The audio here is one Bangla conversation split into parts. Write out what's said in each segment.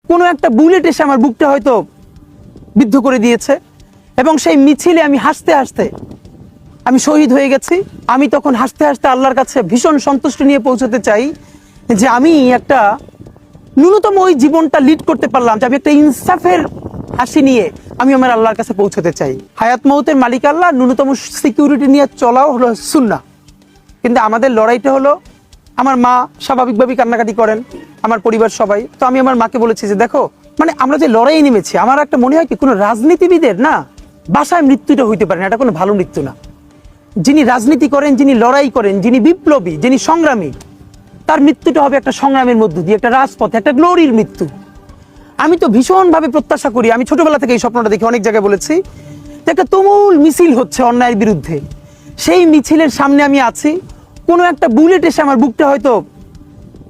কোনো একটা বুলেট এসে আমার বুকটা হয়তো বিদ্ধ করে দিয়েছে এবং সেই মিছিলে আমি হাসতে হাসতে আমি শহীদ হয়ে গেছি। আমি তখন হাসতে হাসতে আল্লাহর কাছে ভীষণ সন্তুষ্টি নিয়ে পৌঁছতে চাই যে আমি একটা ন্যূনতম ওই জীবনটা লিড করতে পারলাম, যে আমি একটা ইনসাফের হাসি নিয়ে আমি আমার আল্লাহর কাছে পৌঁছতে চাই। হায়াত মৌতের মালিক আল্লাহ, ন্যূনতম সিকিউরিটি নিয়ে চলাও হলো সুন্নাহ। কিন্তু আমাদের লড়াইটা হলো, আমার মা স্বাভাবিকভাবেই কান্নাকাটি করেন, আমার পরিবার সবাই। তো আমি আমার মাকে বলেছি যে দেখো, মানে আমরা যে লড়াই নেমেছি, আমার একটা মনে হয় কি কোনো রাজনীতিবিদের না বাসায় মৃত্যুটা হইতে পারে না, এটা কোনো ভালো মৃত্যু না। যিনি রাজনীতি করেন, যিনি লড়াই করেন, যিনি বিপ্লবী, যিনি সংগ্রামী, তার মৃত্যুটা হবে একটা সংগ্রামের মধ্য দিয়ে, একটা রাজপথে, একটা গ্লোরির মৃত্যু। আমি তো ভীষণভাবে প্রত্যাশা করি, আমি ছোটবেলা থেকে এই স্বপ্নটা দেখি, অনেক জায়গায় বলেছি, যে একটা তুমুল মিছিল হচ্ছে অন্যায়ের বিরুদ্ধে, সেই মিছিলের সামনে আমি আছি, কোনো একটা বুলেট এসে আমার বুকটা হয়তো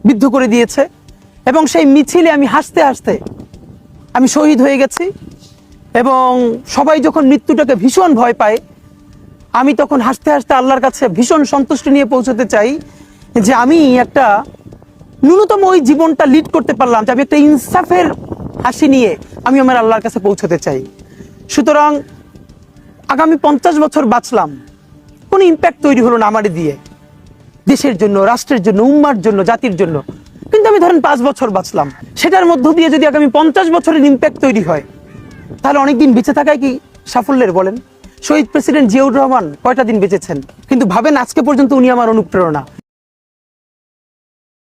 বিদ্ধ করে দিয়েছে এবং সেই মিছিলে আমি হাসতে হাসতে আমি শহীদ হয়ে গেছি। এবং সবাই যখন মৃত্যুটাকে ভীষণ ভয় পায়, আমি তখন হাসতে হাসতে আল্লাহর কাছে ভীষণ সন্তুষ্টি নিয়ে পৌঁছতে চাই যে আমি একটা ন্যূনতম ওই জীবনটা লিড করতে পারলাম, যে আমি একটা ইনসাফের হাসি নিয়ে আমি আমার আল্লাহর কাছে পৌঁছতে চাই। সুতরাং আগামী 50 বছর বাঁচলাম, কোনো ইম্প্যাক্ট তৈরি হলো না আমার দিয়ে, দেশের জন্য, রাষ্ট্রের জন্য, উম্মার জন্য, জাতির জন্য। কিন্তু আমি ধরেন 5 বছর বাঁচলাম, সেটার মধ্য দিয়ে যদি আগামী 50 বছরের ইম্প্যাক্ট তৈরি হয়, তাহলে অনেকদিন বেঁচে থাকায় কি সাফল্যের বলেন? শহীদ প্রেসিডেন্ট জিয়াউর রহমান কয়টা দিন বেঁচেছেন, কিন্তু ভাবেন আজকে পর্যন্ত উনি আমার অনুপ্রেরণা।